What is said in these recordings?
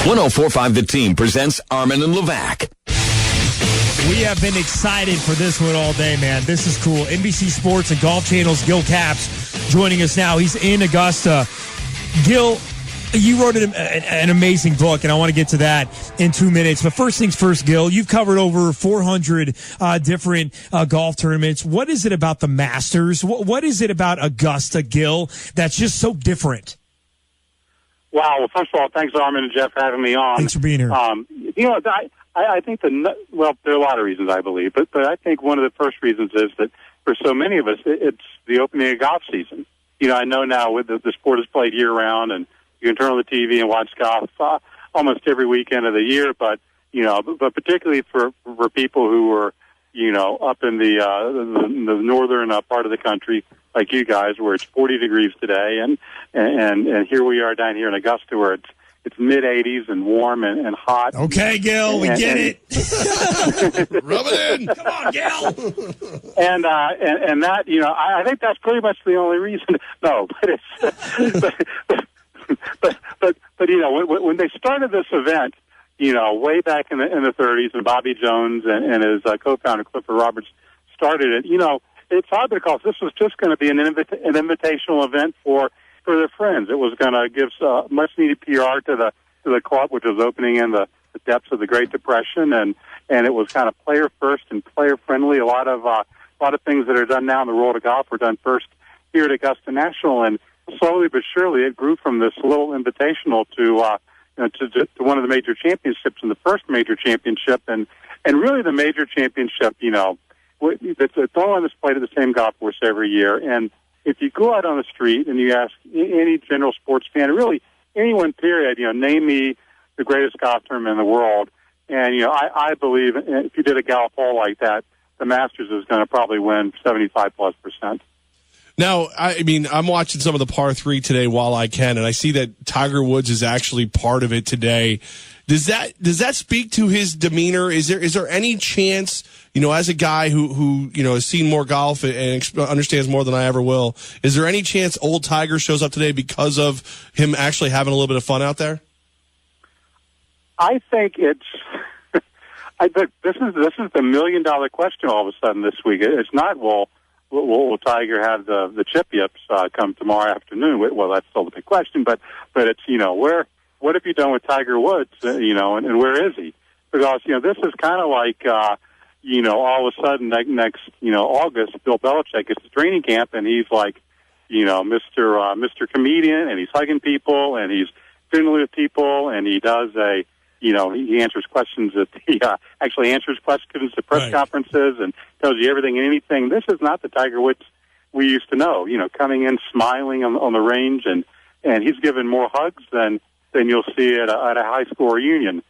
104.5 The Team presents Armen and Levack. We have been excited for this one all day, man. This is cool. NBC Sports and Golf Channel's Gil Capps joining us now. He's in Augusta. Gil, you wrote an amazing book, and I want to get to that in 2 minutes. But first things first, Gil, you've covered over 400 different golf tournaments. What is it about the Masters? What is it about Augusta, Gil, that's just so different? Wow. Well, first of all, thanks, Armen and Jeff, for having me on. Thanks for being here. I think there are a lot of reasons, I believe, but I think one of the first reasons is that for so many of us, it's the opening of golf season. I know now with the sport is played year-round, and you can turn on the TV and watch golf almost every weekend of the year, but particularly for people who are, up in the northern part of the country, like you guys, where it's 40 degrees today, and here we are down here in Augusta, where it's mid-80s and warm and hot. Okay, Gil, we get it. Rub it in. Come on, Gil. And that, I think that's pretty much the only reason. No, but it's but when they started this event, way back in the 30s, and Bobby Jones and his co-founder Clifford Roberts started it. It's odd because this was just going to be an invitational event for their friends. It was going to give much needed PR to the club, which was opening in the depths of the Great Depression, and it was kind of player first and player friendly. A lot of things that are done now in the world of golf were done first here at Augusta National, and slowly but surely it grew from this little invitational to one of the major championships, and the first major championship, and really the major championship. It's all on display at the same golf course every year, and if you go out on the street and you ask any general sports fan, really anyone, period, name me the greatest golf tournament in the world, and I believe if you did a golf poll like that, the Masters is going to probably win 75+%. Now, I'm watching some of the par 3 today while I can, and I see that Tiger Woods is actually part of it today. Does that speak to his demeanor? Is there any chance, as a guy who has seen more golf and understands more than I ever will, is there any chance old Tiger shows up today because of him actually having a little bit of fun out there? I think it's. This is the $1 million question all of a sudden this week. It's not will Tiger have the chip yips come tomorrow afternoon? Well, that's still the big question. But it's what have you done with Tiger Woods? And where is he? Because this is kind of like all of a sudden next August, Bill Belichick gets to training camp and he's like Mr. Comedian, and he's hugging people and he's friendly with people, and he does he answers questions actually answers questions at press conferences and tells you everything and anything. This is not the Tiger Woods we used to know. Coming in smiling on the range, and he's given more hugs than you'll see at a high school reunion.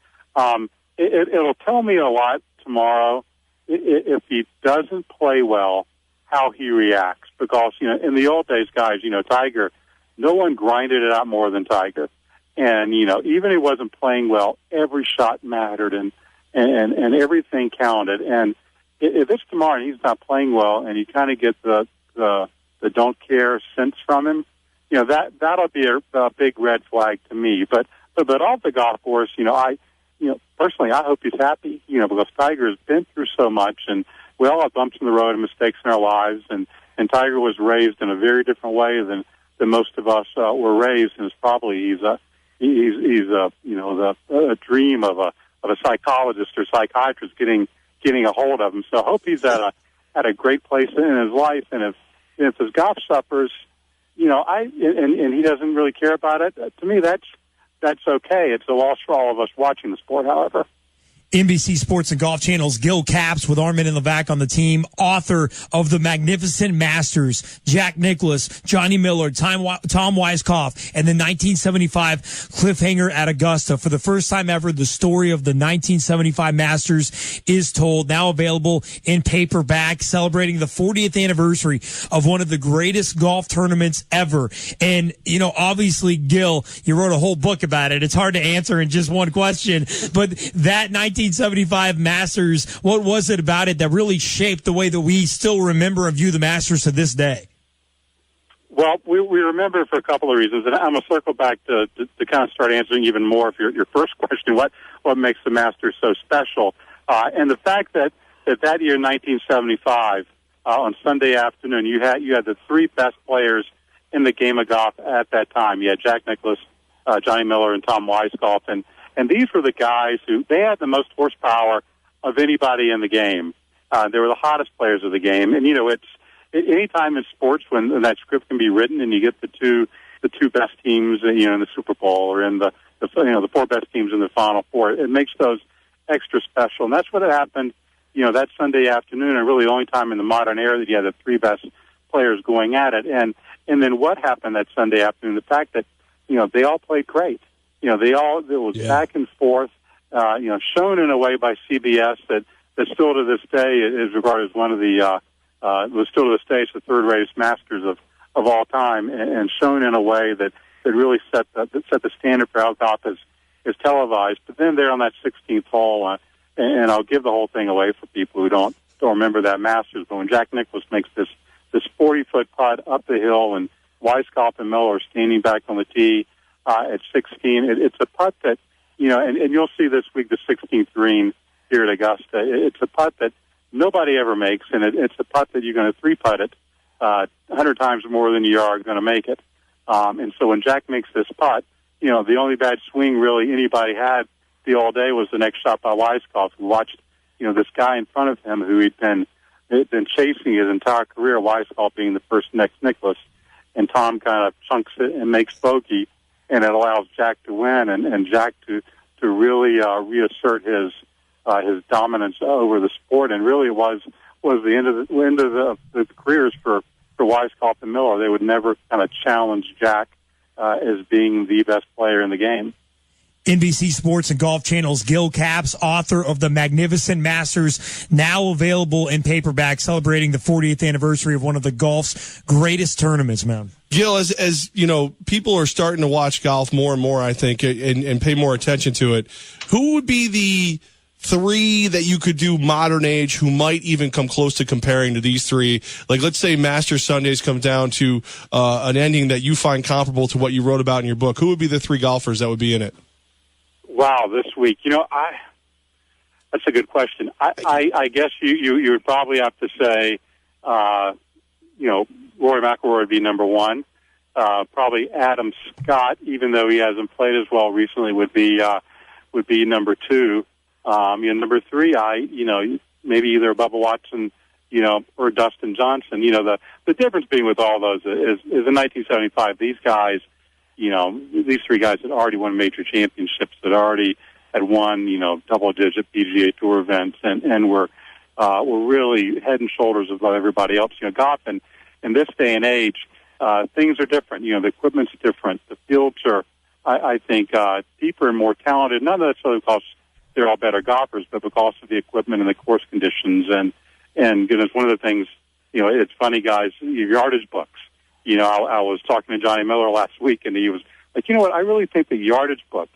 It'll tell me a lot tomorrow if he doesn't play well, how he reacts. Because in the old days, guys, Tiger, no one grinded it out more than Tiger. And, even if he wasn't playing well, every shot mattered and everything counted. And if it's tomorrow and he's not playing well and you kind of get the don't care sense from him, that'll be a big red flag to me. But off the golf course, personally, I hope he's happy, because Tiger has been through so much, and we all have bumps in the road and mistakes in our lives. And Tiger was raised in a very different way than most of us were raised, and it's probably he's a dream of a psychologist or psychiatrist getting a hold of him. So I hope he's at a great place in his life. And if his golf suffers, and he doesn't really care about it, to me that's okay. It's a loss for all of us watching the sport, however. NBC Sports and Golf Channel's Gil Capps with Armen and Levack on the team, author of The Magnificent Masters, Jack Nicklaus, Johnny Miller, Tom Weiskopf, and the 1975 cliffhanger at Augusta. For the first time ever, the story of the 1975 Masters is told, now available in paperback, celebrating the 40th anniversary of one of the greatest golf tournaments ever. And, obviously, Gil, you wrote a whole book about it. It's hard to answer in just one question, but that 1975 Masters, what was it about it that really shaped the way that we still remember and view the Masters to this day? Well, we remember it for a couple of reasons, and I'm going to circle back to kind of start answering even more of your first question, what makes the Masters so special, and the fact that year, 1975, on Sunday afternoon, you had the three best players in the game of golf at that time. You had Jack Nicklaus, Johnny Miller, and Tom Weiskopf, and these were the guys who they had the most horsepower of anybody in the game. They were the hottest players of the game, and it's any time in sports when that script can be written and you get the two best teams, in the Super Bowl or in the four best teams in the Final Four, it makes those extra special, and that's what happened. That Sunday afternoon, and really the only time in the modern era that you had the three best players going at it. And then what happened that Sunday afternoon? The fact that, they all played great. It was back and forth, shown in a way by CBS that still to this day is regarded as one of the, was still to this day the third greatest Masters of all time, and shown in a way that really set the standard for how golf is televised. But then there on that 16th hole, and I'll give the whole thing away for people who don't remember that Masters, but when Jack Nicklaus makes this 40-foot putt up the hill, and Weiskopf and Miller are standing back on the tee at 16, it's a putt that, and you'll see this week the 16th green here at Augusta. It's a putt that nobody ever makes, and it's a putt that you're going to three-putt it 100 times more than you are going to make it. And so when Jack makes this putt, the only bad swing really anybody had the all day was the next shot by Weiskopf, who watched, this guy in front of him who he'd been chasing his entire career, Weiskopf being the first next Nicklaus, and Tom kind of chunks it and makes bogey, and it allows Jack to win and Jack to really reassert his dominance over the sport, and really was the end of the careers for Weiskopf and Miller. They would never kind of challenge Jack as being the best player in the game. NBC Sports and Golf Channel's Gil Capps, author of The Magnificent Masters, now available in paperback, celebrating the 40th anniversary of one of the golf's greatest tournaments, man. Gil, as people are starting to watch golf more and more, I think, and pay more attention to it, who would be the three that you could do modern age who might even come close to comparing to these three? Like, let's say Masters Sundays comes down to an ending that you find comparable to what you wrote about in your book. Who would be the three golfers that would be in it? Wow, this week, that's a good question. I guess you would probably have to say, Rory McIlroy would be number one. Probably Adam Scott, even though he hasn't played as well recently, would be number two. Number three, maybe either Bubba Watson, or Dustin Johnson. The difference being with all those is in 1975, these guys, these three guys had already won major championships, that already had won, double-digit PGA Tour events, and were really head and shoulders above everybody else. Golf in this day and age, things are different. The equipment's different. The fields are, I think, deeper and more talented. Not necessarily because they're all better golfers, but because of the equipment and the course conditions. And goodness, one of the things, it's funny, guys, your yardage books. I was talking to Johnny Miller last week, and he was like, I really think the yardage books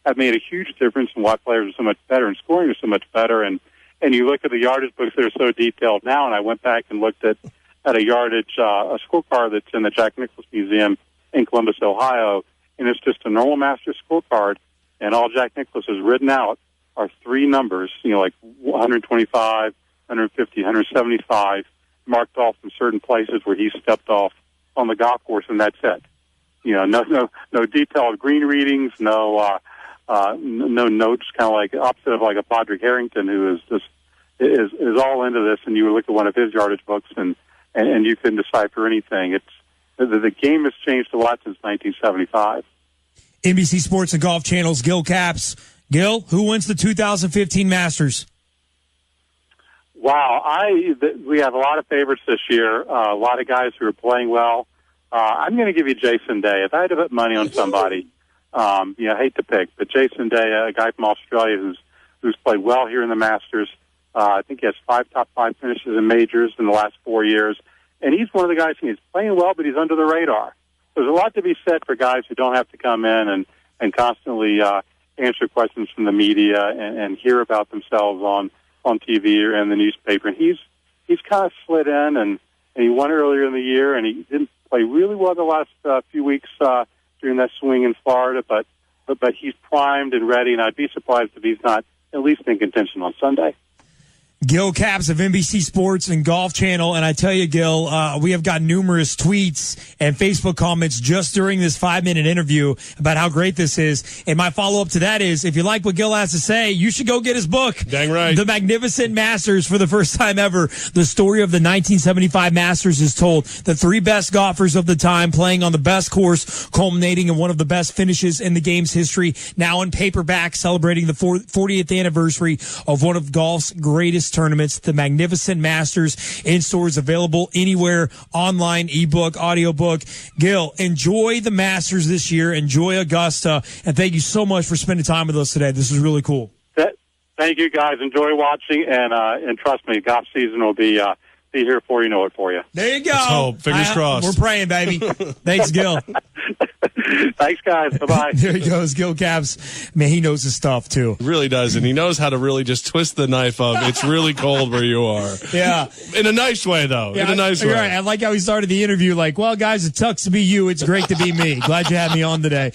have made a huge difference in why players are so much better and scoring is so much better. And you look at the yardage books, they're so detailed now, and I went back and looked at a yardage, a scorecard that's in the Jack Nicklaus Museum in Columbus, Ohio, and it's just a normal Masters scorecard, and all Jack Nicklaus has written out are three numbers, like 125, 150, 175, marked off in certain places where he stepped off on the golf course, and that's it. No detailed green readings, no notes, kind of like opposite of like a Padraig Harrington, who is just is all into this. And you look at one of his yardage books, and you can decipher anything. It's the game has changed a lot since 1975. NBC Sports and Golf Channel's Gil Capps. Gil, who wins the 2015 Masters? Wow, we have a lot of favorites this year. A lot of guys who are playing well. I'm going to give you Jason Day. If I had to put money on somebody, I hate to pick, but Jason Day, a guy from Australia who's played well here in the Masters. I think he has 5 top 5 finishes in majors in the last 4 years, and he's one of the guys who's playing well, but he's under the radar. There's a lot to be said for guys who don't have to come in and constantly answer questions from the media and hear about themselves on TV or in the newspaper. And he's kind of slid in, and he won earlier in the year, and he play really well the last few weeks during that swing in Florida, but he's primed and ready, and I'd be surprised if he's not at least in contention on Sunday. Gil Capps of NBC Sports and Golf Channel. And I tell you, Gil, we have got numerous tweets and Facebook comments just during this 5-minute interview about how great this is. And my follow-up to that is, if you like what Gil has to say, you should go get his book. Dang right. The Magnificent Masters. For the first time ever, the story of the 1975 Masters is told. The 3 best golfers of the time playing on the best course, culminating in one of the best finishes in the game's history. Now in paperback, celebrating the 40th anniversary of one of golf's greatest tournaments, the Magnificent Masters, in stores, available anywhere, online, ebook, audiobook. Gil, enjoy the Masters this year. Enjoy Augusta. And thank you so much for spending time with us today. This is really cool. Thank you, guys. Enjoy watching, and trust me, golf season will be here for you, know it for you. There you go. Let's hope. Fingers crossed. We're praying, baby. Thanks, Gil. Thanks, guys. Bye-bye. There he goes, Gil Capps. Man, he knows his stuff, too. He really does, and he knows how to really just twist the knife of, it's really cold where you are. Yeah. In a nice way, though. Yeah, in a nice way. Right. I like how he started the interview like, well, guys, it sucks to be you. It's great to be me. Glad you had me on today.